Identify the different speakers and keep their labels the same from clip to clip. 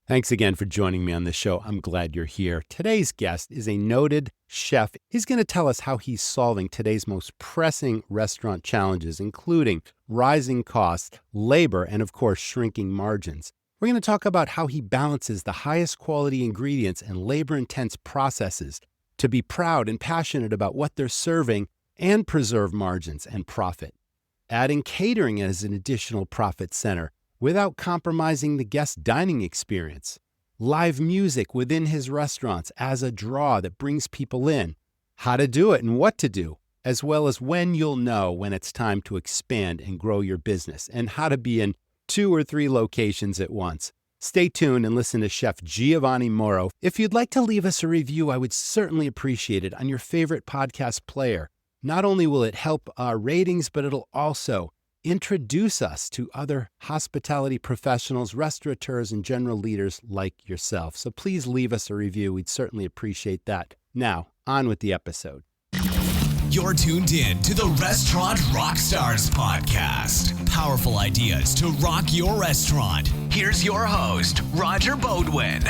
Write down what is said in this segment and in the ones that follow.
Speaker 1: Thanks again for joining me on the show. I'm glad you're here. Today's guest is a noted chef. He's going to tell us how he's solving today's most pressing restaurant challenges, including rising costs, labor, and of course, shrinking margins. We're going to talk about how he balances the highest quality ingredients and labor-intense processes to be proud and passionate about what they're serving and preserve margins and profit. Adding catering as an additional profit center without compromising the guest dining experience. Live music within his restaurants as a draw that brings people in. How to do it and what to do, as well as when you'll know when it's time to expand and grow your business, and how to be in 2 or 3 locations at once. Stay tuned and listen to Chef Giovanni Mauro. If you'd like to leave us a review, I would certainly appreciate it on your favorite podcast player. Not only will it help our ratings, but it'll also introduce us to other hospitality professionals, restaurateurs, and general leaders like yourself. So please leave us a review. We'd certainly appreciate that. Now, on with the episode.
Speaker 2: You're tuned in to the Restaurant Rockstars podcast. Powerful ideas to rock your restaurant. Here's your host, Roger Bodwin.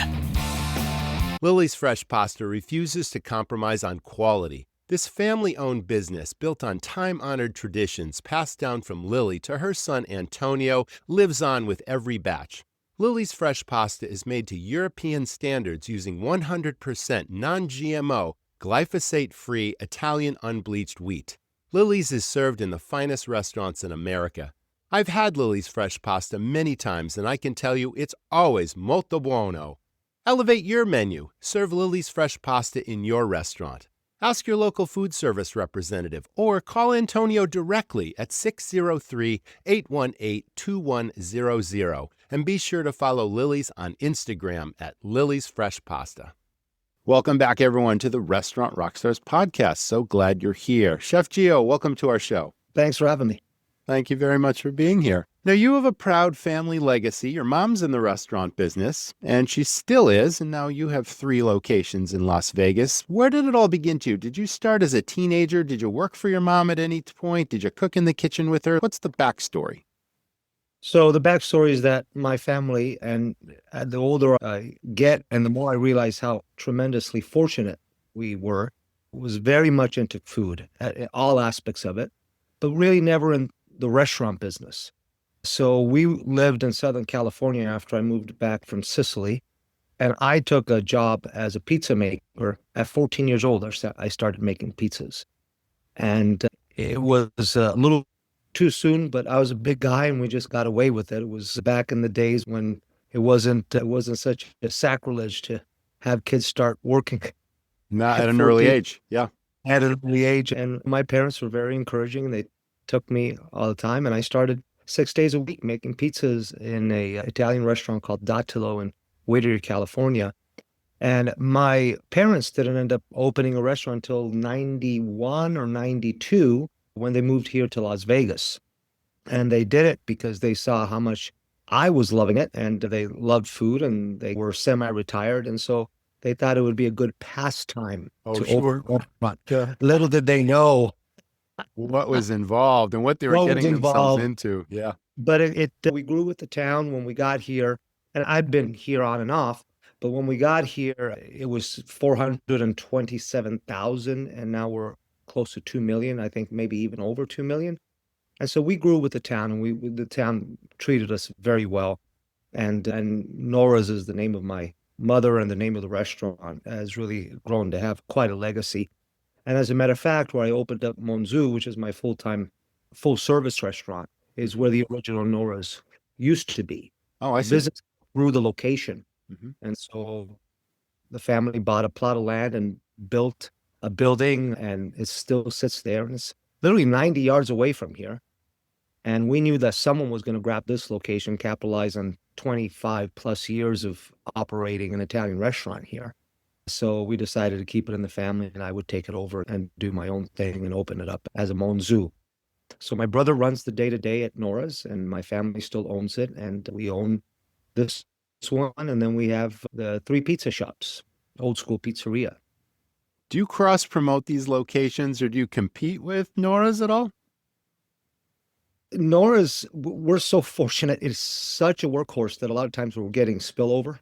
Speaker 1: Lily's Fresh Pasta refuses to compromise on quality. This family-owned business, built on time-honored traditions passed down from Lily to her son Antonio, lives on with every batch. Lily's Fresh Pasta is made to European standards using 100% non-GMO, glyphosate-free Italian unbleached wheat. Lily's is served in the finest restaurants in America. I've had Lily's Fresh Pasta many times, and I can tell you it's always molto buono. Elevate your menu. Serve Lily's Fresh Pasta in your restaurant. Ask your local food service representative or call Antonio directly at 603-818-2100 and be sure to follow Lily's on Instagram at Lily's Fresh Pasta. Welcome back, everyone, to the Restaurant Rockstars podcast. So glad you're here. Chef Gio, welcome to our show.
Speaker 3: Thanks for having me.
Speaker 1: Thank you very much for being here. Now, you have a proud family legacy. Your mom's in the restaurant business, and she still is, and now you have 3 locations in Las Vegas. Where did it all begin to? Did you start as a teenager? Did you work for your mom at any point? Did you cook in the kitchen with her? What's the backstory?
Speaker 3: So the backstory is that my family, and the older I get and the more I realize how tremendously fortunate we were, was very much into food, at all aspects of it, but really never in the restaurant business. So we lived in Southern California after I moved back from Sicily, and I took a job as a pizza maker. At 14 years old, I started making pizzas. And it was a little too soon, but I was a big guy and we just got away with it. It was back in the days when it wasn't such a sacrilege to have kids start working.
Speaker 1: Not at an early age, yeah.
Speaker 3: At an early age. And my parents were very encouraging. They took me all the time, and I started 6 days a week making pizzas in a Italian restaurant called Dattilo in Whittier, California. And my parents didn't end up opening a restaurant until 91 or 92 when they moved here to Las Vegas. And they did it because they saw how much I was loving it, and they loved food, and they were semi-retired. And so they thought it would be a good pastime to open a restaurant. Little did they know
Speaker 1: what was involved and what they were getting themselves into. Yeah.
Speaker 3: But we grew with the town when we got here, and I've been here on and off, but when we got here, it was 427,000, and now we're close to 2 million, I think maybe even over 2 million. And so we grew with the town, and the town treated us very well. And Nora's is the name of my mother, and the name of the restaurant has really grown to have quite a legacy. And as a matter of fact, where I opened up Monzu, which is my full-time, full-service restaurant, is where the original Nora's used to be.
Speaker 1: Oh, I see.
Speaker 3: Business grew the location. Mm-hmm. And so the family bought a plot of land and built a building, and it still sits there. And it's literally 90 yards away from here. And we knew that someone was going to grab this location, capitalize on 25 plus years of operating an Italian restaurant here. So we decided to keep it in the family, and I would take it over and do my own thing and open it up as a Monzu. So my brother runs the day-to-day at Nora's, and my family still owns it, and we own this one, and then we have the 3 pizza shops, old school pizzeria.
Speaker 1: Do you cross-promote these locations, or do you compete with Nora's at all?
Speaker 3: Nora's, we're so fortunate. It's such a workhorse that a lot of times we're getting spillover.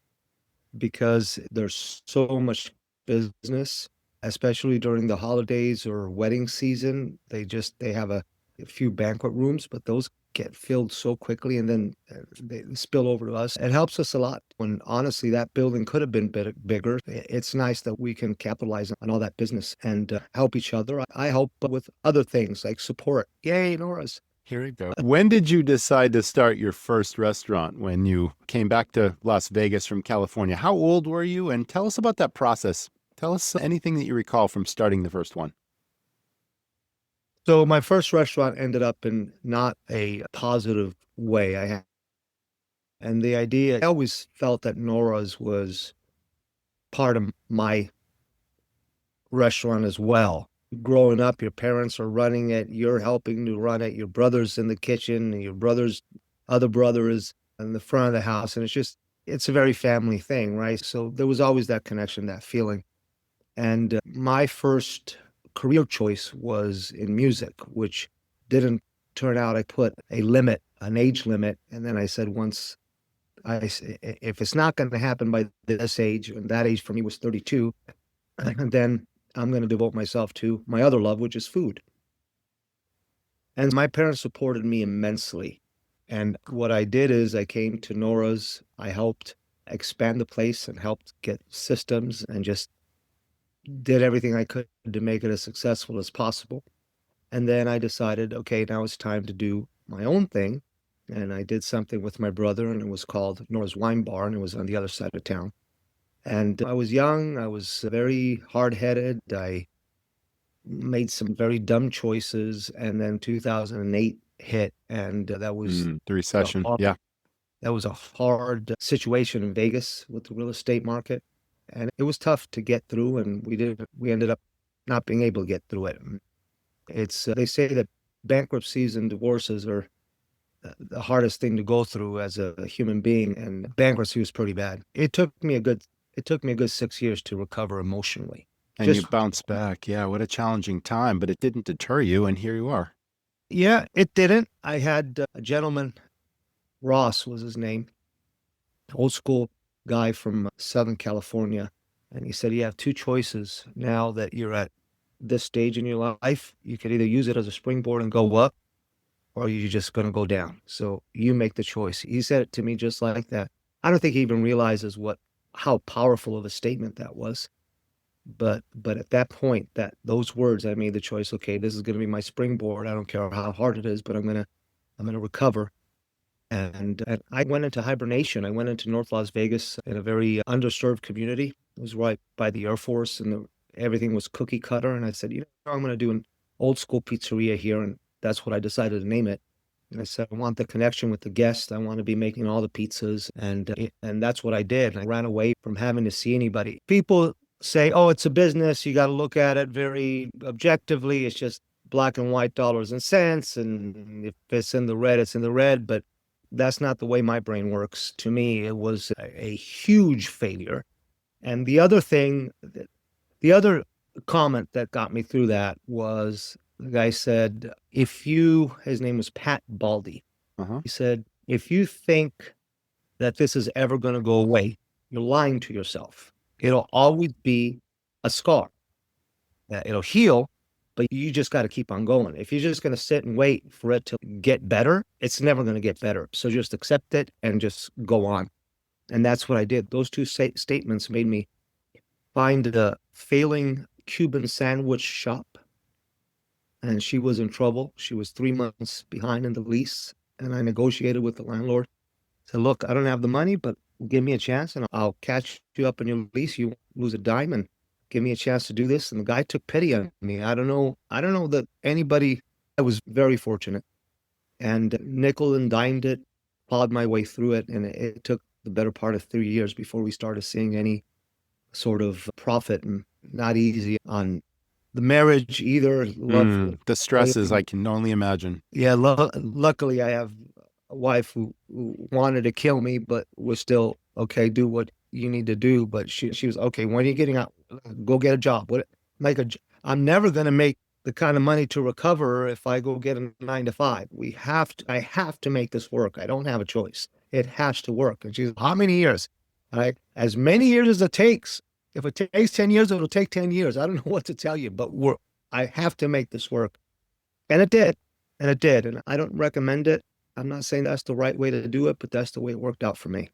Speaker 3: because there's so much business, especially during the holidays or wedding season. They have a few banquet rooms, but those get filled so quickly and then they spill over to us. It helps us a lot when honestly that building could have been bigger. It's nice that we can capitalize on all that business and help each other. I help with other things like support. Yay, Nora's.
Speaker 1: Here we go. When did you decide to start your first restaurant when you came back to Las Vegas from California? How old were you? And tell us about that process. Tell us anything that you recall from starting the first one.
Speaker 3: So my first restaurant ended up in not a positive way. And the idea, I always felt that Nora's was part of my restaurant as well. Growing up, your parents are running it, you're helping to run it, your brother's in the kitchen, and your brother's other brother is in the front of the house. And it's a very family thing, right? So there was always that connection, that feeling. And my first career choice was in music, which didn't turn out. I put a limit, an age limit. And then I said, if it's not going to happen by this age, and that age for me was 32, then I'm going to devote myself to my other love, which is food. And my parents supported me immensely. And what I did is I came to Nora's, I helped expand the place and helped get systems and just did everything I could to make it as successful as possible. And then I decided, okay, now it's time to do my own thing. And I did something with my brother, and it was called Nora's Wine Bar, and it was on the other side of town. And I was young, I was very hard-headed, I made some very dumb choices, and then 2008 hit, and that was
Speaker 1: the recession.
Speaker 3: Yeah. That was a hard situation in Vegas with the real estate market. And it was tough to get through, and we ended up not being able to get through it. They say that bankruptcies and divorces are the hardest thing to go through as a human being, and bankruptcy was pretty bad. It took me a good 6 years to recover emotionally.
Speaker 1: And you bounced back. Yeah, what a challenging time, but it didn't deter you, and here you are.
Speaker 3: Yeah, it didn't. I had a gentleman, Ross was his name, old school guy from Southern California. And he said, you have two choices now that you're at this stage in your life. You could either use it as a springboard and go up, or you're just going to go down. So you make the choice. He said it to me just like that. I don't think he even realizes how powerful of a statement that was. But at that point, those words, I made the choice. Okay, this is going to be my springboard. I don't care how hard it is, but I'm going to recover. And I went into hibernation. I went into North Las Vegas in a very underserved community. It was right by the Air Force, and everything was cookie cutter. And I said, I'm going to do an old school pizzeria here, and that's what I decided to name it. And I said, I want the connection with the guest. I want to be making all the pizzas, and that's what I did. And I ran away from having to see anybody. People say, oh, it's a business. You got to look at it very objectively. It's just black and white dollars and cents, and if it's in the red, it's in the red. But that's not the way my brain works. To me, it was a huge failure. And the other comment that got me through that was the guy said, his name was Pat Baldy.
Speaker 1: Uh-huh.
Speaker 3: He said, if you think that this is ever going to go away, you're lying to yourself. It'll always be a scar. It'll heal, but you just got to keep on going. If you're just going to sit and wait for it to get better, it's never going to get better. So just accept it and just go on. And that's what I did. Those two statements made me find a failing Cuban sandwich shop. And she was in trouble. She was 3 months behind in the lease. And I negotiated with the landlord. Said, look, I don't have the money, but give me a chance and I'll catch you up in your lease. You won't lose a dime, and give me a chance to do this. And the guy took pity on me. I don't know that anybody. I was very fortunate, and nickel and dimed it, plowed my way through it. And it took the better part of 3 years before we started seeing any sort of profit, and not easy on the marriage either.
Speaker 1: The stresses, I can only imagine.
Speaker 3: Yeah. Luckily I have a wife who wanted to kill me, but was still, okay, do what you need to do. But she was, okay, when are you getting out? Go get a job. I'm never going to make the kind of money to recover if I go get a 9 to 5. I have to make this work. I don't have a choice. It has to work. And she's, how many years? All right. As many years as it takes. If it takes 10 years, it'll take 10 years. I don't know what to tell you, but I have to make this work. And it did. And it did. And I don't recommend it. I'm not saying that's the right way to do it, but that's the way it worked out for me.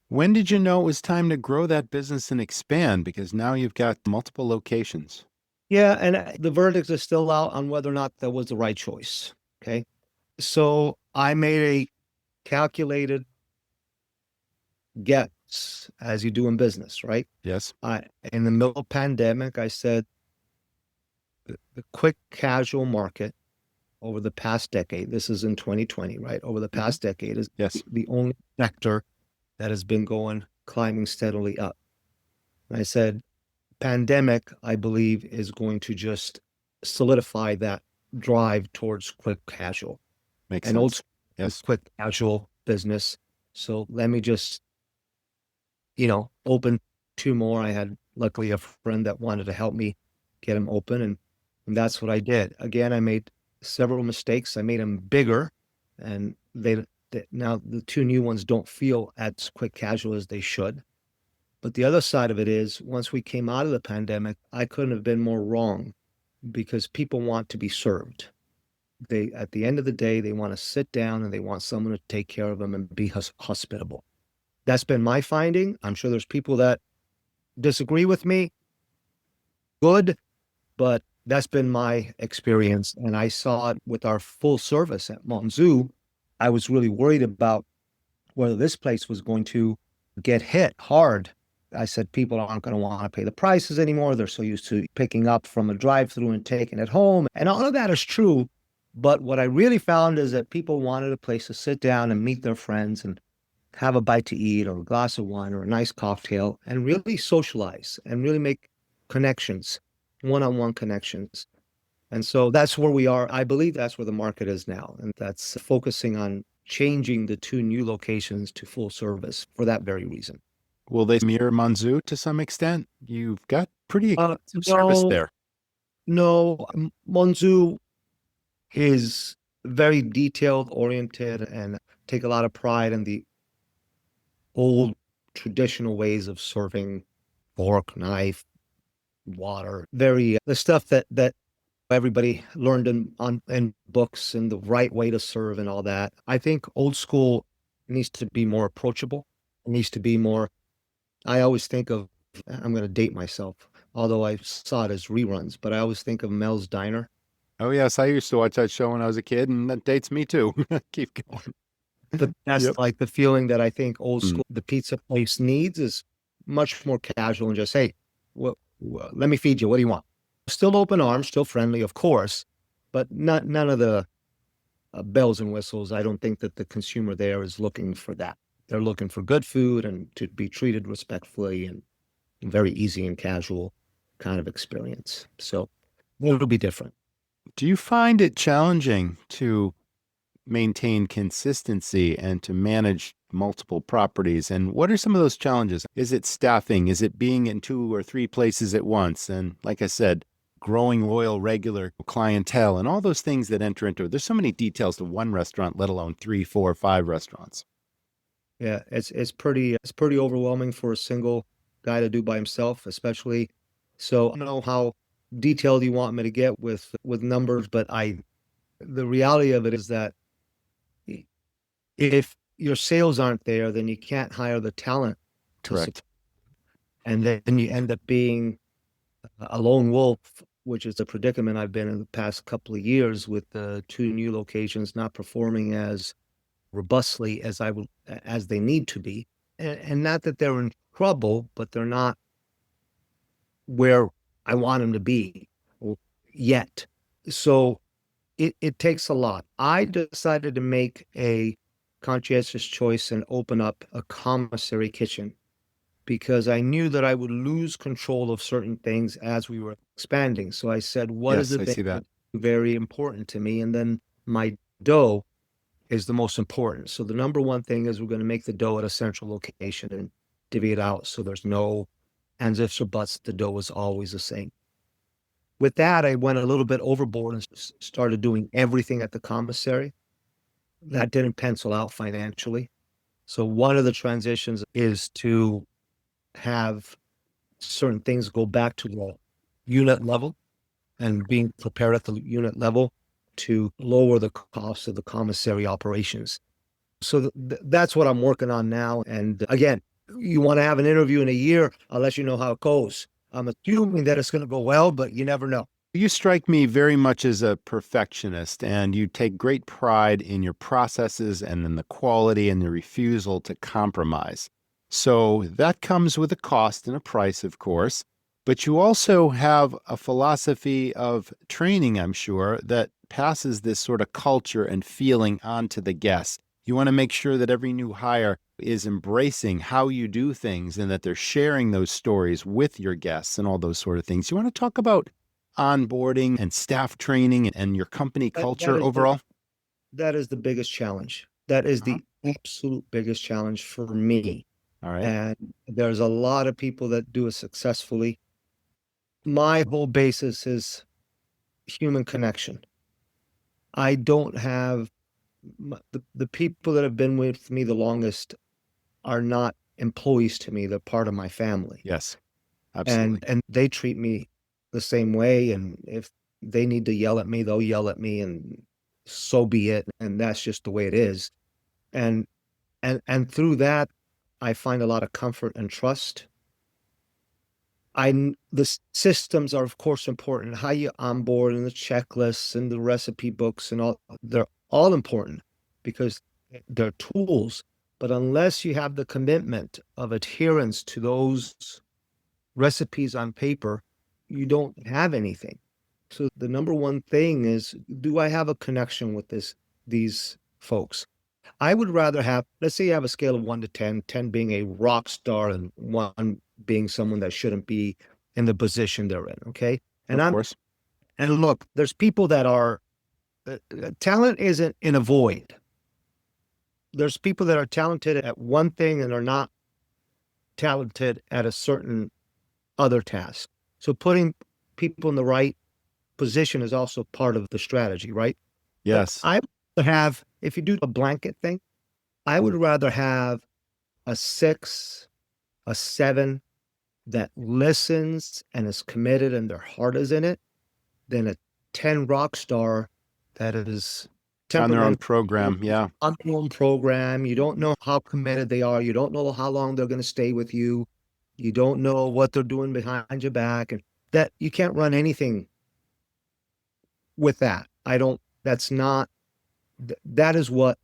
Speaker 1: When did you know it was time to grow that business and expand? Because now you've got multiple locations.
Speaker 3: Yeah. And the verdict is still out on whether or not that was the right choice. Okay. So I made a calculated guess, as you do in business, right?
Speaker 1: Yes.
Speaker 3: In the middle of pandemic, I said the quick casual market over the past decade, this is in 2020, right? Over the past decade is
Speaker 1: Yes.
Speaker 3: the only sector that has been climbing steadily up. And I said, pandemic, I believe, is going to just solidify that drive towards quick casual
Speaker 1: Makes
Speaker 3: and old
Speaker 1: sense. Yes.
Speaker 3: quick casual business. So let me just, open two more. I had luckily a friend that wanted to help me get them open. And that's what I did. Again, I made several mistakes. I made them bigger, and now the two new ones don't feel as quick casual as they should. But the other side of it is, once we came out of the pandemic, I couldn't have been more wrong because people want to be served. At the end of the day, they want to sit down and they want someone to take care of them and be hospitable. That's been my finding. I'm sure there's people that disagree with me. Good, but that's been my experience. And I saw it with our full service at Monzu. I was really worried about whether this place was going to get hit hard. I said, people aren't going to want to pay the prices anymore. They're so used to picking up from a drive-through and taking it home. And all of that is true. But what I really found is that people wanted a place to sit down and meet their friends and have a bite to eat or a glass of wine or a nice cocktail and really socialize and really make connections, one-on-one connections. And so that's where we are. I believe that's where the market is now. And that's focusing on changing the two new locations to full service for that very reason.
Speaker 1: Will they mirror Manzu to some extent? You've got pretty extensive service there.
Speaker 3: No, Monzu is very detailed oriented and take a lot of pride in the old traditional ways of serving: fork, knife, water, the stuff that everybody learned in books and the right way to serve and all that. I think old school needs to be more approachable. It needs to be more, I always think of, I'm going to date myself, although I saw it as reruns, but I always think of Mel's Diner.
Speaker 1: Oh, yes. I used to watch that show when I was a kid, and that dates me too. Keep going.
Speaker 3: But that's like the feeling that I think old school, the pizza place needs is much more casual and just, hey, let me feed you. What do you want? Still open arms, still friendly, of course, but none of the bells and whistles. I don't think that the consumer there is looking for that. They're looking for good food and to be treated respectfully and very easy and casual kind of experience. So it'll be different.
Speaker 1: Do you find it challenging to maintain consistency and to manage multiple properties? And what are some of those challenges? Is it staffing? Is it being in 2 or 3 places at once? And like I said, growing loyal, regular clientele and all those things that enter into it. There's so many details to one restaurant, let alone 3, 4, 5 restaurants.
Speaker 3: Yeah, it's pretty overwhelming for a single guy to do by himself, especially. So I don't know how detailed you want me to get with numbers, but the reality of it is that if your sales aren't there, then you can't hire the talent to
Speaker 1: Correct.
Speaker 3: and then you end up being a lone wolf, which is a predicament I've been in the past couple of years with the 2 new locations not performing as robustly as they need to be. And not that they're in trouble, but they're not where I want them to be yet. So it takes a lot. I decided to make a conscientious choice and open up a commissary kitchen because I knew that I would lose control of certain things as we were expanding. So I said, what is
Speaker 1: Yes,
Speaker 3: it
Speaker 1: I see that.
Speaker 3: very important to me? And then my dough is the most important. So the number one thing is we're going to make the dough at a central location and divvy it out so there's no ands, ifs, or buts. The dough is always the same. With that, I went a little bit overboard and started doing everything at the commissary. That didn't pencil out financially. So one of the transitions is to have certain things go back to the unit level and being prepared at the unit level to lower the cost of the commissary operations. So that's what I'm working on now. And again, you want to have an interview in a year, I'll let you know how it goes. I'm assuming that it's going to go well, but you never know.
Speaker 1: You strike me very much as a perfectionist, and you take great pride in your processes and in the quality and the refusal to compromise. So that comes with a cost and a price, of course, but you also have a philosophy of training, I'm sure, that passes this sort of culture and feeling on to the guests. You want to make sure that every new hire is embracing how you do things and that they're sharing those stories with your guests and all those sort of things. You want to talk about onboarding and staff training and your company culture overall?
Speaker 3: That is the biggest challenge. That is the absolute biggest challenge for me.
Speaker 1: All right.
Speaker 3: And there's a lot of people that do it successfully. My whole basis is human connection. I don't have the people that have been with me the longest are not employees to me. They're part of my family.
Speaker 1: Yes, absolutely.
Speaker 3: And they treat me the same way. And if they need to yell at me, they'll yell at me, and so be it. And that's just the way it is. And through that, I find a lot of comfort and trust. The systems are of course important. How you onboard and the checklists and the recipe books and all, they're all important because they're tools. But unless you have the commitment of adherence to those recipes on paper, you don't have anything. So the number one thing is, do I have a connection with these folks? I would rather have, let's say you have a scale of 1 to 10, 10 being a rock star and 1 being someone that shouldn't be in the position they're in. Okay. And
Speaker 1: of course.
Speaker 3: And look, there's people that are, talent isn't in a void. There's people that are talented at one thing and are not talented at a certain other task. So putting people in the right position is also part of the strategy, right?
Speaker 1: Yes.
Speaker 3: But I would have, if you do a blanket thing, I would rather have a 6, a 7 that listens and is committed and their heart is in it than a 10 rock star that is
Speaker 1: on their own program. Yeah.
Speaker 3: On their own program. You don't know how committed they are. You don't know how long they're going to stay with you. You don't know what they're doing behind your back, and that you can't run anything with that. That is what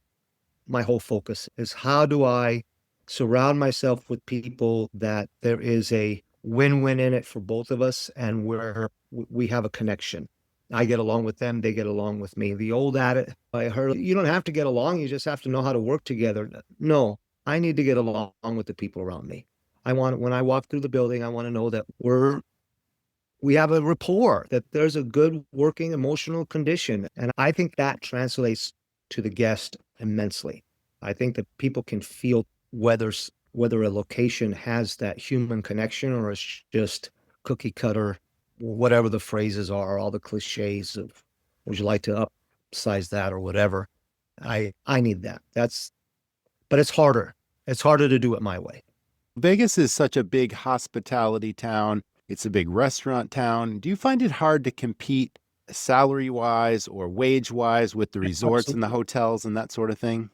Speaker 3: my whole focus is. How do I surround myself with people that there is a win-win in it for both of us and where we have a connection? I get along with them, they get along with me. The old adage I heard, you don't have to get along, you just have to know how to work together. No, I need to get along with the people around me. When I walk through the building, I want to know that we have a rapport, that there's a good working emotional condition. And I think that translates to the guest immensely. I think that people can feel whether a location has that human connection or it's just cookie cutter, whatever the phrases are, all the cliches of, would you like to upsize that or whatever. I need that. But it's harder. It's harder to do it my way.
Speaker 1: Vegas is such a big hospitality town. It's a big restaurant town. Do you find it hard to compete salary-wise or wage-wise with the resorts and the hotels and that sort of thing?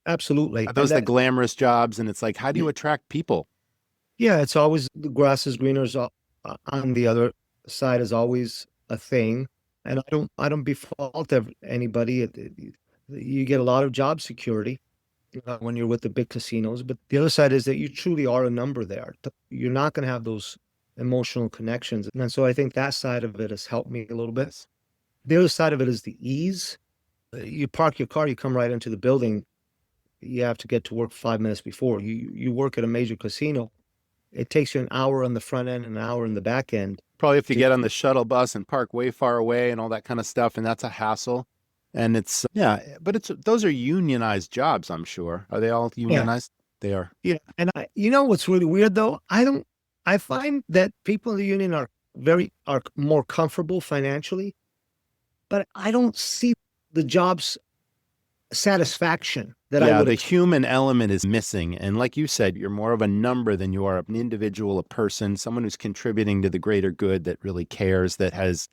Speaker 3: Absolutely.
Speaker 1: Are those the glamorous jobs? And it's like, how do you attract people?
Speaker 3: Yeah, it's always the grass is greener on the other side is always a thing. And I don't befault anybody. You get a lot of job security when you're with the big casinos. But the other side is that you truly are a number there. You're not going to have those emotional connections. And so I think that side of it has helped me a little bit. The other side of it is the ease. You park your car, you come right into the building. You have to get to work 5 minutes before. You work at a major casino. It takes you an hour on the front end and an hour in the back end.
Speaker 1: Probably if you get on the shuttle bus and park way far away and all that kind of stuff, and that's a hassle. And it's, yeah, but those are unionized jobs, I'm sure. Are they all unionized? Yeah. They are.
Speaker 3: Yeah. And you know what's really weird though? I find that people in the union are more comfortable financially, but I don't see the jobs satisfaction that I
Speaker 1: Yeah,
Speaker 3: would
Speaker 1: the
Speaker 3: have.
Speaker 1: human element is missing. And like you said, you're more of a number than you are an individual, a person, someone who's contributing to the greater good, that really cares, that has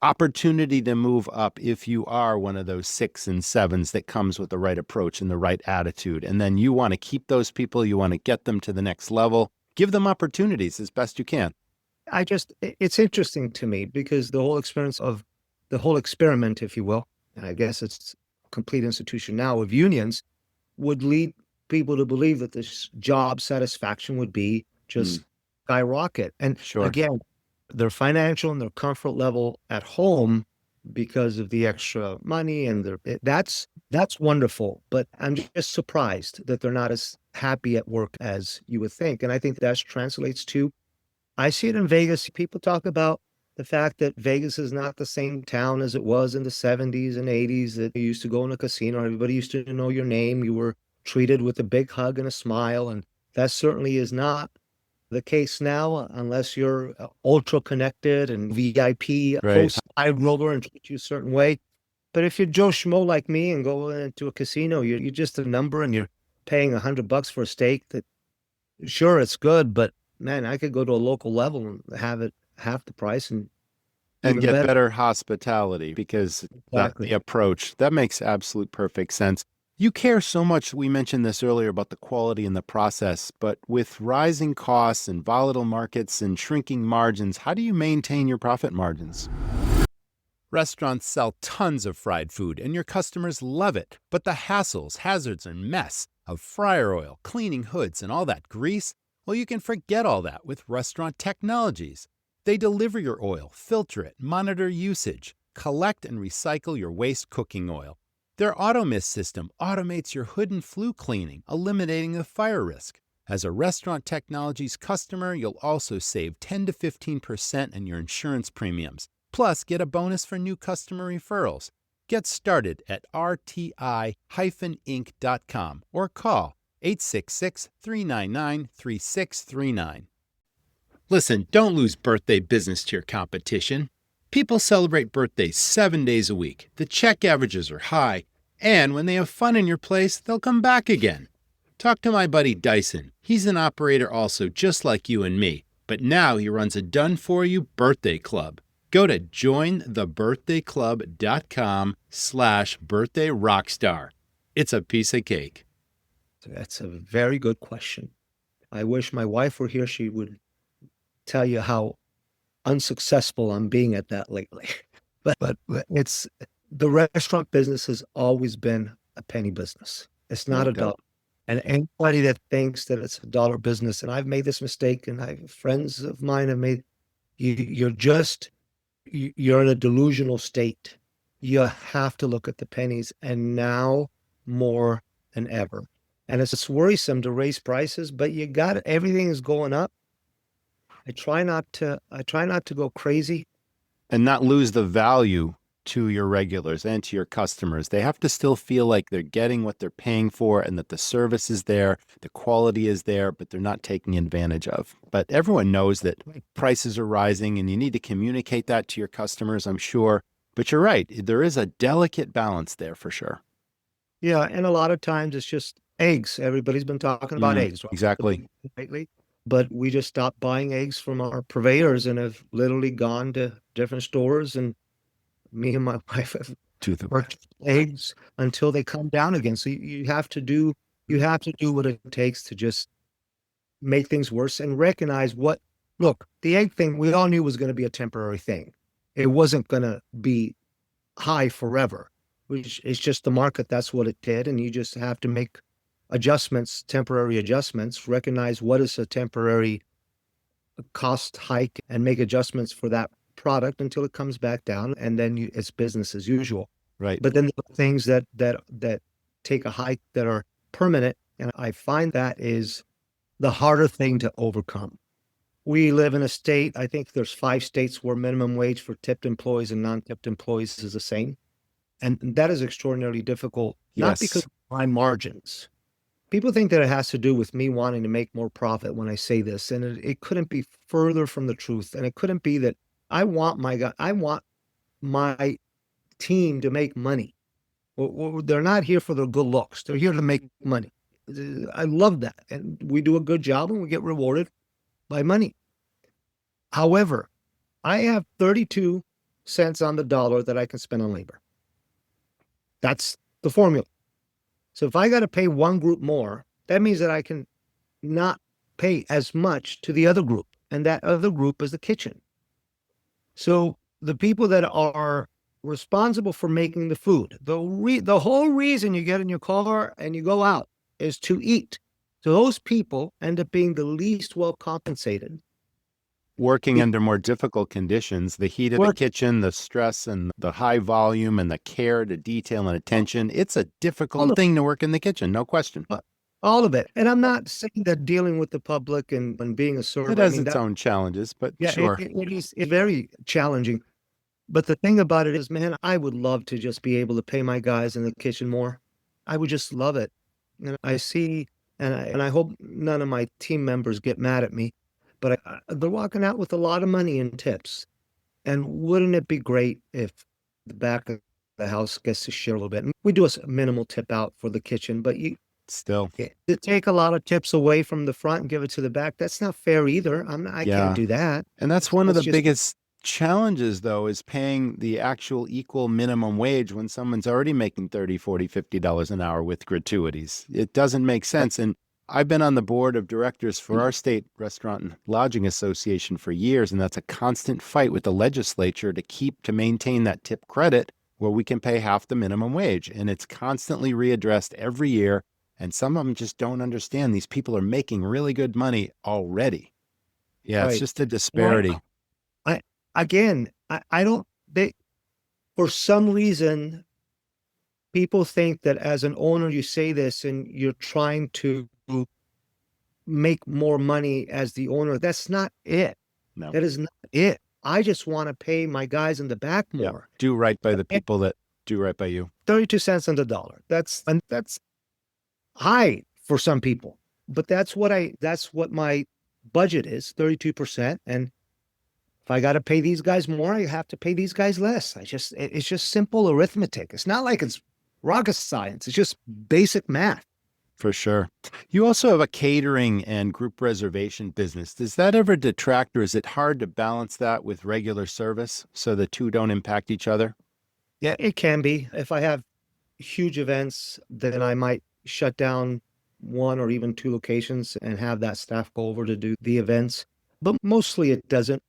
Speaker 1: opportunity to move up if you are one of those 6 and 7s that comes with the right approach and the right attitude. And then you want to keep those people, you want to get them to the next level, give them opportunities as best you can.
Speaker 3: It's interesting to me because the whole experience of the whole experiment, if you will, and I guess it's a complete institution now of unions, would lead people to believe that this job satisfaction would be just skyrocket. And
Speaker 1: Sure.
Speaker 3: again, their financial and their comfort level at home because of the extra money and that's wonderful. But I'm just surprised that they're not as happy at work as you would think. And I think that translates to I see it in Vegas. People talk about the fact that Vegas is not the same town as it was in the 70s and 80s, that you used to go in a casino, everybody used to know your name, you were treated with a big hug and a smile, and that certainly is not the case now unless you're ultra connected and VIP
Speaker 1: Right.
Speaker 3: host high roller and treat you a certain way. But if you're Joe Schmo like me and go into a casino, you're just a number and you're paying $100 for a steak that sure it's good, but man, I could go to a local level and have it half the price and
Speaker 1: And
Speaker 3: even
Speaker 1: get
Speaker 3: better.
Speaker 1: better hospitality because
Speaker 3: Exactly.
Speaker 1: the approach, that makes absolute perfect sense. You care so much, we mentioned this earlier about the quality and the process, but with rising costs and volatile markets and shrinking margins, how do you maintain your profit margins? Restaurants sell tons of fried food and your customers love it, but the hassles, hazards, and mess of fryer oil, cleaning hoods, and all that grease, well, you can forget all that with Restaurant Technologies. They deliver your oil, filter it, monitor usage, collect and recycle your waste cooking oil. Their AutoMist system automates your hood and flue cleaning, eliminating the fire risk. As a Restaurant Technologies customer, you'll also save 10 to 15% in your insurance premiums. Plus, get a bonus for new customer referrals. Get started at rti-inc.com or call 866-399-3639. Listen, don't lose birthday business to your competition. People celebrate birthdays 7 days a week. The check averages are high, and when they have fun in your place, they'll come back again. Talk to my buddy Dyson. He's an operator also, just like you and me, but now he runs a done-for-you birthday club. Go to jointhebirthdayclub.com/birthday rockstar. It's a piece of cake.
Speaker 3: That's a very good question. I wish my wife were here. She would tell you how unsuccessful I'm being at that lately. But it's the restaurant business has always been a penny business. It's not
Speaker 1: No
Speaker 3: a
Speaker 1: doubt.
Speaker 3: dollar. And anybody that thinks that it's a dollar business, and I've made this mistake, and friends of mine have made, you're in a delusional state. You have to look at the pennies, and now more than ever. And it's worrisome to raise prices, but everything is going up. I try not to go crazy.
Speaker 1: And not lose the value to your regulars and to your customers. They have to still feel like they're getting what they're paying for and that the service is there, the quality is there, but they're not taking advantage of. But everyone knows that prices are rising and you need to communicate that to your customers, I'm sure. But you're right, there is a delicate balance there for sure.
Speaker 3: Yeah, and a lot of times it's just eggs. Everybody's been talking about eggs, right?
Speaker 1: Exactly.
Speaker 3: Lately. But we just stopped buying eggs from our purveyors and have literally gone to different stores, and me and my wife have purchased eggs until they come down again. So you have to do what it takes to just make things worse and recognize look, the egg thing we all knew was going to be a temporary thing. It wasn't going to be high forever. It's just the market, that's what it did, and you just have to make adjustments, temporary adjustments, recognize what is a temporary cost hike and make adjustments for that product until it comes back down, and then it's business as usual.
Speaker 1: Right.
Speaker 3: But then the things that take a hike that are permanent, and I find that is the harder thing to overcome. We live in a state, I think there's 5 states where minimum wage for tipped employees and non-tipped employees is the same. And that is extraordinarily difficult, not because of my margins. People think that it has to do with me wanting to make more profit when I say this, and it couldn't be further from the truth. And it couldn't be that I want my team to make money. They're not here for their good looks. They're here to make money. I love that. And we do a good job and we get rewarded by money. However, I have 32 cents on the dollar that I can spend on labor. That's the formula. So if I got to pay one group more, that means that I can not pay as much to the other group. And that other group is the kitchen. So the people that are responsible for making the food, the whole reason you get in your car and you go out is to eat. So those people end up being the least well compensated.
Speaker 1: Working under more difficult conditions, the heat of the kitchen, the stress and the high volume and the care to detail and attention. It's a difficult thing to work in the kitchen, no question.
Speaker 3: All of it. And I'm not saying that dealing with the public and being a server.
Speaker 1: It has its own challenges, but sure.
Speaker 3: It's very challenging. But the thing about it is, man, I would love to just be able to pay my guys in the kitchen more. I would just love it. And I see, and I hope none of my team members get mad at me, but they're walking out with a lot of money in tips. And wouldn't it be great if the back of the house gets to share a little bit? And we do a minimal tip out for the kitchen, but
Speaker 1: still
Speaker 3: to take a lot of tips away from the front and give it to the back, that's not fair either. I can't do that.
Speaker 1: And that's one of the biggest challenges, though, is paying the actual equal minimum wage when someone's already making $30, $40, $50 an hour with gratuities. It doesn't make sense. And I've been on the board of directors for our state restaurant and lodging association for years, and that's a constant fight with the legislature to maintain that tip credit where we can pay half the minimum wage. And it's constantly readdressed every year. And some of them just don't understand these people are making really good money already. Yeah, it's just a disparity.
Speaker 3: For some reason, people think that as an owner, you say this and you're trying to make more money as the owner. That's not it.
Speaker 1: No.
Speaker 3: That is not it. I just want to pay my guys in the back more.
Speaker 1: Yeah. Do right by the people that do right by you.
Speaker 3: 32 cents on the dollar. That's high for some people, but that's what my budget is, 32%. And if I got to pay these guys more, I have to pay these guys less. It's just simple arithmetic. It's not like it's rocket science. It's just basic math.
Speaker 1: For sure. You also have a catering and group reservation business. Does that ever detract, or is it hard to balance that with regular service so the two don't impact each other?
Speaker 3: Yeah, it can be. If I have huge events, then I might shut down one or even two locations and have that staff go over to do the events. But mostly it doesn't.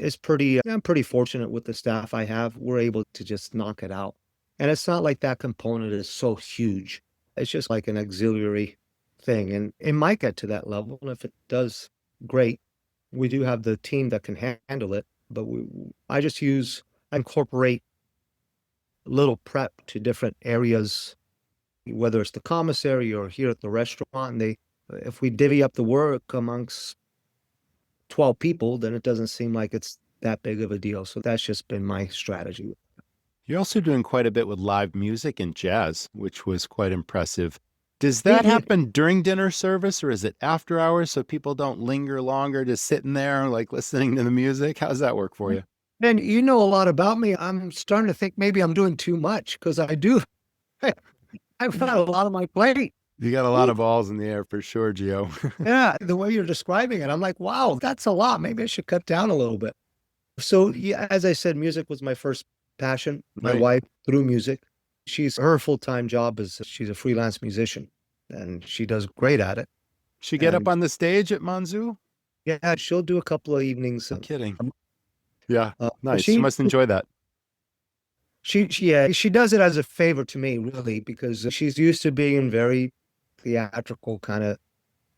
Speaker 3: I'm pretty fortunate with the staff I have. We're able to just knock it out. And it's not like that component is so huge. It's just like an auxiliary thing. And it might get to that level. And if it does, great. We do have the team that can handle it. But I incorporate a little prep to different areas, whether it's the commissary or here at the restaurant. If we divvy up the work amongst 12 people, then it doesn't seem like it's that big of a deal. So that's just been my strategy.
Speaker 1: You're also doing quite a bit with live music and jazz, which was quite impressive. Does that happen during dinner service, or is it after hours so people don't linger longer just sitting there like listening to the music? How does that work for you?
Speaker 3: Man, you know a lot about me. I'm starting to think maybe I'm doing too much, because I do. I've got a lot on my plate.
Speaker 1: You got a lot of balls in the air for sure, Gio.
Speaker 3: Yeah, the way you're describing it, I'm like, wow, that's a lot. Maybe I should cut down a little bit. So, yeah, as I said, music was my first passion. My wife, through music, her full-time job is she's a freelance musician, and she does great at it.
Speaker 1: She get up on the stage at Manzu?
Speaker 3: Yeah, she'll do a couple of evenings.
Speaker 1: I'm kidding. Yeah, nice. She must enjoy that.
Speaker 3: She does it as a favor to me, really, because she's used to being in very theatrical kind of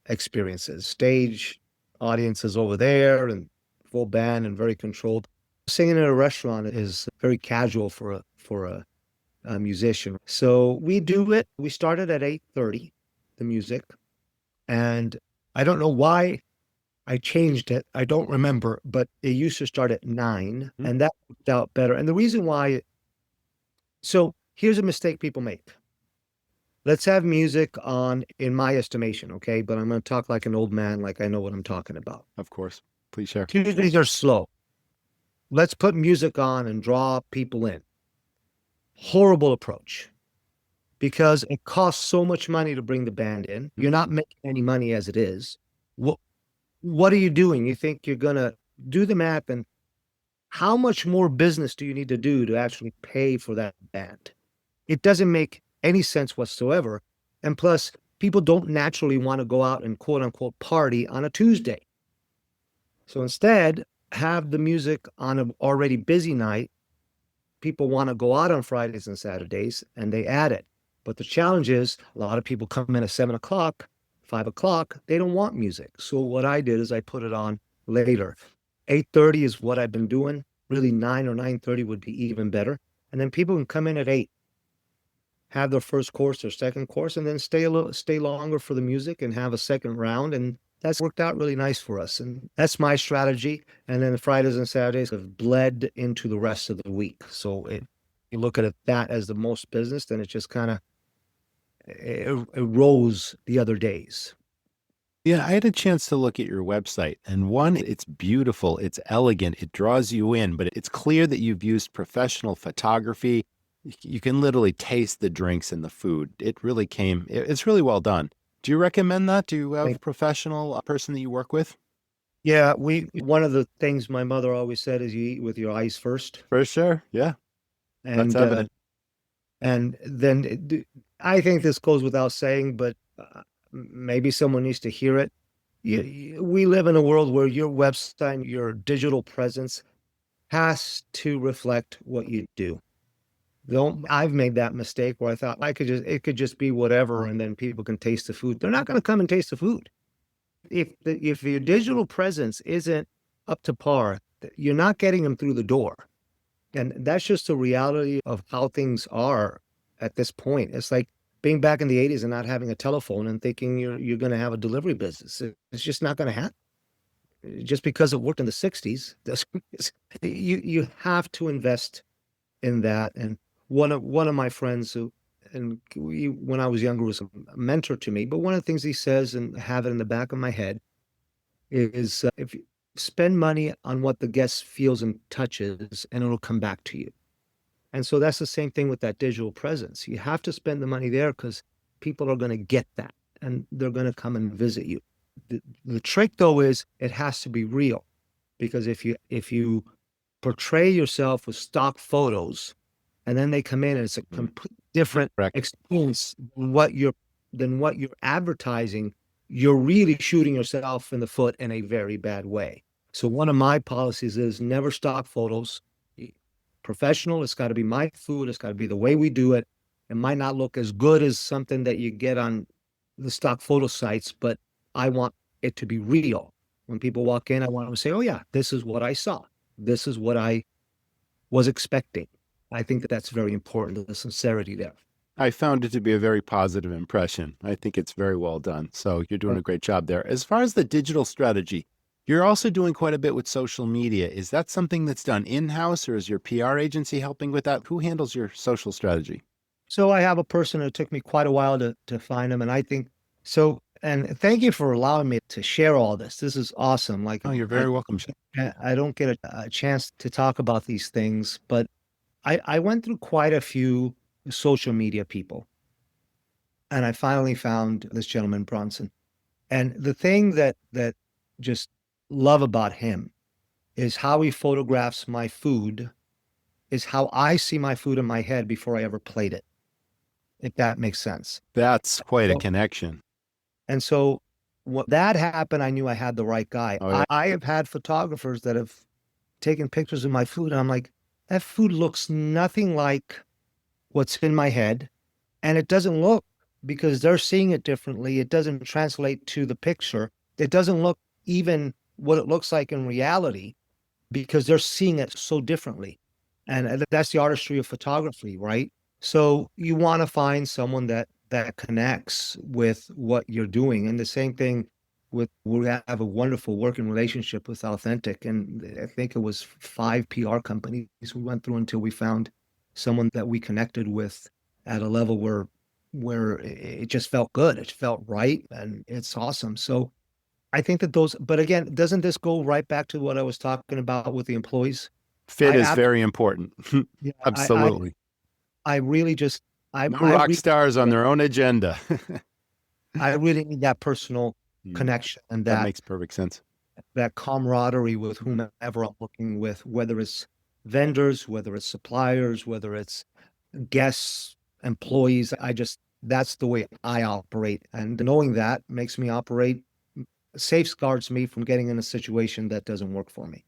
Speaker 3: experiences, stage audiences over there and full band and very controlled. Singing at a restaurant is very casual for a musician. So we do it. We started at 8:30, the music, and I don't know why I changed it. I don't remember, but it used to start at 9, and that worked out better. And the reason why, so here's a mistake people make. Let's have music on, in my estimation, okay? But I'm going to talk like an old man, like I know what I'm talking about.
Speaker 1: Of course. Please share.
Speaker 3: Tuesdays are slow. Let's put music on and draw people in. Horrible approach. because it costs so much money to bring the band in. You're not making any money as it is. What are you doing? You think you're going to do the math, and how much more business do you need to do to actually pay for that band? It doesn't make any sense whatsoever. And plus, people don't naturally want to go out and quote unquote party on a Tuesday. So instead, have the music on an already busy night. People want to go out on Fridays and Saturdays, and they add it. But the challenge is a lot of people come in at 7 o'clock, 5 o'clock. They don't want music. So what I did is I put it on later. 8:30 is what I've been doing. Really 9 or 9:30 would be even better. And then people can come in at 8, have their first course or second course, and then stay longer for the music and have a second round. And that's worked out really nice for us. And that's my strategy. And then Fridays and Saturdays have bled into the rest of the week. So you look at that as the most business, then it just kind of it rose the other days.
Speaker 1: Yeah, I had a chance to look at your website, and one, it's beautiful, it's elegant, it draws you in, but it's clear that you've used professional photography. You can literally taste the drinks and the food. It's really well done. Do you recommend that? Do you have a professional person that you work with?
Speaker 3: Yeah, one of the things my mother always said is you eat with your eyes first.
Speaker 1: For sure, yeah.
Speaker 3: And
Speaker 1: That's evident.
Speaker 3: and then I think this goes without saying, but maybe someone needs to hear it. We live in a world where your website, your digital presence has to reflect what you do. I've made that mistake where I thought it could just be whatever, and then people can taste the food. They're not going to come and taste the food. If your digital presence isn't up to par, you're not getting them through the door. And that's just the reality of how things are at this point. It's like being back in the 80s and not having a telephone and thinking you're going to have a delivery business. It's just not going to happen. Just because it worked in the 60s, you have to invest in that. And one of my friends when I was younger, was a mentor to me. But one of the things he says, and have it in the back of my head, is if you spend money on what the guest feels and touches, and it'll come back to you. And so that's the same thing with that digital presence. You have to spend the money there because people are going to get that, and they're going to come and visit you. The trick, though, is it has to be real, because if you portray yourself with stock photos, and then they come in and it's a complete different experience than what you're advertising, you're really shooting yourself in the foot in a very bad way. So one of my policies is never stock photos. Professional, it's got to be my food. It's got to be the way we do it. It might not look as good as something that you get on the stock photo sites, but I want it to be real. When people walk in, I want them to say, oh yeah, this is what I saw. This is what I was expecting. I think that's very important, the sincerity there.
Speaker 1: I found it to be a very positive impression. I think it's very well done. So you're doing a great job there. As far as the digital strategy, you're also doing quite a bit with social media. Is that something that's done in-house, or is your PR agency helping with that? Who handles your social strategy?
Speaker 3: So I have a person. It took me quite a while to find him. And I think so. And thank you for allowing me to share all this. This is awesome.
Speaker 1: Oh, you're very welcome.
Speaker 3: I don't get a chance to talk about these things, but I went through quite a few social media people, and I finally found this gentleman, Bronson. And the thing that just love about him is how he photographs my food, is how I see my food in my head before I ever played it, if that makes sense.
Speaker 1: That's quite a connection.
Speaker 3: And so when that happened, I knew I had the right guy.
Speaker 1: Oh, yeah.
Speaker 3: I have had photographers that have taken pictures of my food, and I'm like, that food looks nothing like what's in my head. And it doesn't look, because they're seeing it differently. It doesn't translate to the picture. It doesn't look even what it looks like in reality, because they're seeing it so differently. And that's the artistry of photography, right? So you want to find someone that connects with what you're doing. And the same thing we have a wonderful working relationship with Authentic. And I think it was 5 PR companies we went through until we found someone that we connected with at a level where it just felt good. It felt right. And it's awesome. So I think that but again, doesn't this go right back to what I was talking about with the employees?
Speaker 1: Fit is very important.
Speaker 3: Yeah,
Speaker 1: Absolutely.
Speaker 3: I really just
Speaker 1: No
Speaker 3: I
Speaker 1: rock
Speaker 3: really,
Speaker 1: stars on their own agenda.
Speaker 3: I really need that personal
Speaker 1: Mm,
Speaker 3: connection and
Speaker 1: that
Speaker 3: that
Speaker 1: makes perfect sense.
Speaker 3: that camaraderie with whomever I'm working with, whether it's vendors, whether it's suppliers, whether it's guests, employees. That's the way I operate. And knowing that makes me operate, safeguards me from getting in a situation that doesn't work for me.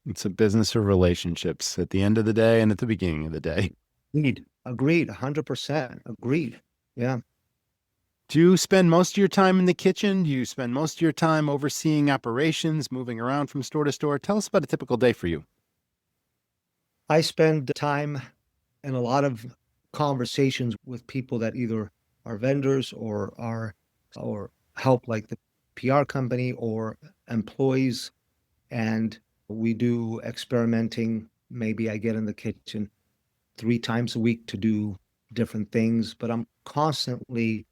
Speaker 1: It's a business of relationships at the end of the day and at the beginning of the day.
Speaker 3: Agreed. 100%. Agreed. Yeah.
Speaker 1: Do you spend most of your time in the kitchen? Do you spend most of your time overseeing operations, moving around from store to store? Tell us about a typical day for you.
Speaker 3: I spend time in a lot of conversations with people that either are vendors or help like the PR company or employees. And we do experimenting. Maybe I get in the kitchen 3 times a week to do different things, but I'm constantly,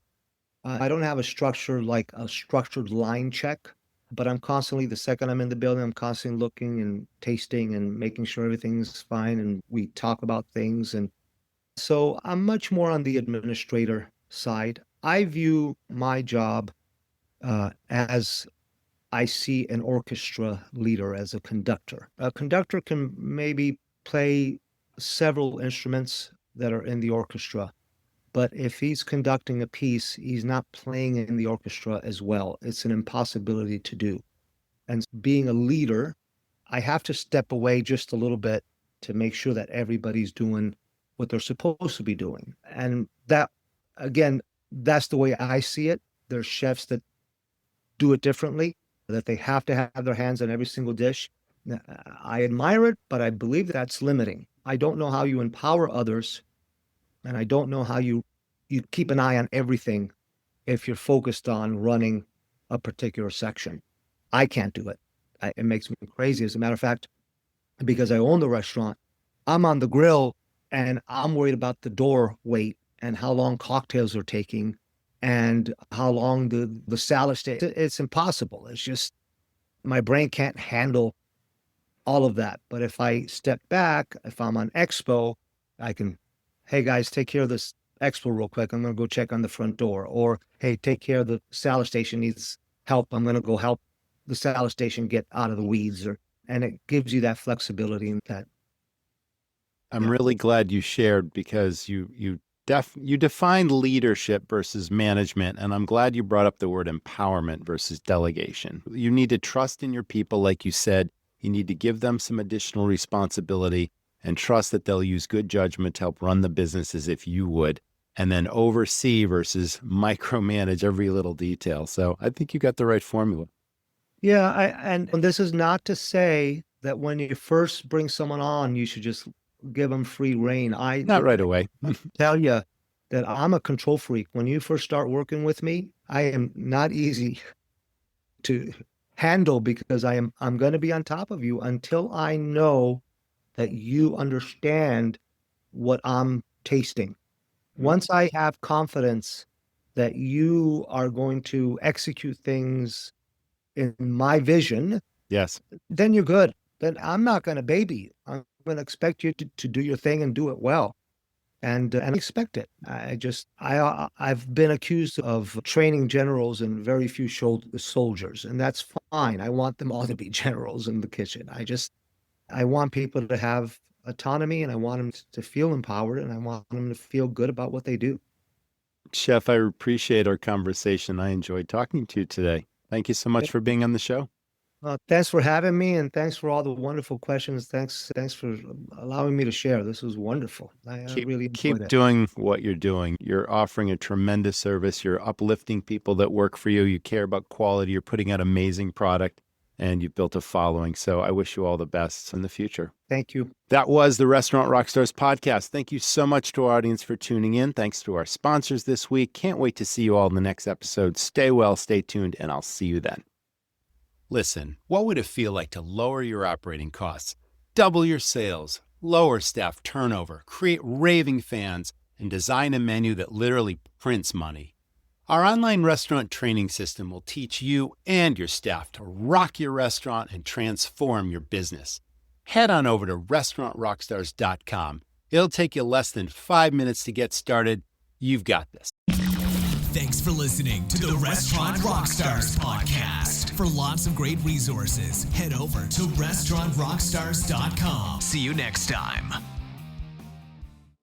Speaker 3: I don't have a structure like a structured line check, but I'm constantly, the second I'm in the building, I'm constantly looking and tasting and making sure everything's fine. And we talk about things. And so I'm much more on the administrator side. I view my job as I see an orchestra leader as a conductor. A conductor can maybe play several instruments that are in the orchestra, but if he's conducting a piece, he's not playing in the orchestra as well. It's an impossibility to do. And being a leader, I have to step away just a little bit to make sure that everybody's doing what they're supposed to be doing. And that, again, that's the way I see it. There's chefs that do it differently, that they have to have their hands on every single dish. I admire it, but I believe that's limiting. I don't know how you empower others, and I don't know how you keep an eye on everything if you're focused on running a particular section. I can't do it. It makes me crazy. As a matter of fact, because I own the restaurant, I'm on the grill and I'm worried about the door wait and how long cocktails are taking and how long the salad stays. It's impossible. It's just my brain can't handle all of that. But if I step back, if I'm on expo, I can, hey guys, take care of this expo real quick. I'm going to go check on the front door. Or, hey, take care of the salad station needs help. I'm going to go help the salad station get out of the weeds. And it gives you that flexibility and that.
Speaker 1: I'm really glad you shared because you defined leadership versus management, and I'm glad you brought up the word empowerment versus delegation. You need to trust in your people, like you said. You need to give them some additional responsibility and trust that they'll use good judgment to help run the business as if you would, and then oversee versus micromanage every little detail. So I think you got the right formula.
Speaker 3: Yeah, and this is not to say that when you first bring someone on, you should just give them free reign.
Speaker 1: Not right away.
Speaker 3: Tell you that I'm a control freak. When you first start working with me, I am not easy to handle because I'm going to be on top of you until I know that you understand what I'm tasting. Once I have confidence that you are going to execute things in my vision,
Speaker 1: Yes.
Speaker 3: then you're good. Then I'm not going to baby you. I'm going to expect you to do your thing and do it well. And I expect it. I've been accused of training generals and very few soldiers, and that's fine. I want them all to be generals in the kitchen. I want people to have autonomy, and I want them to feel empowered, and I want them to feel good about what they do.
Speaker 1: Chef, I appreciate our conversation. I enjoyed talking to you today. Thank you so much for being on the show.
Speaker 3: Thanks for having me, and thanks for all the wonderful questions. Thanks for allowing me to share. This was wonderful. I really enjoyed it.
Speaker 1: Doing what you're doing. You're offering a tremendous service. You're uplifting people that work for you. You care about quality. You're putting out amazing product, and you've built a following. So I wish you all the best in the future.
Speaker 3: Thank you.
Speaker 1: That was the Restaurant Rockstars podcast. Thank you so much to our audience for tuning in. Thanks to our sponsors this week. Can't wait to see you all in the next episode. Stay well, stay tuned, and I'll see you then. Listen, what would it feel like to lower your operating costs, double your sales, lower staff turnover, create raving fans, and design a menu that literally prints money? Our online restaurant training system will teach you and your staff to rock your restaurant and transform your business. Head on over to restaurantrockstars.com. It'll take you less than 5 minutes to get started, You've got this.
Speaker 2: Thanks for listening to the Restaurant Rockstars podcast. For lots of great resources, head over to restaurantrockstars.com. See you next time.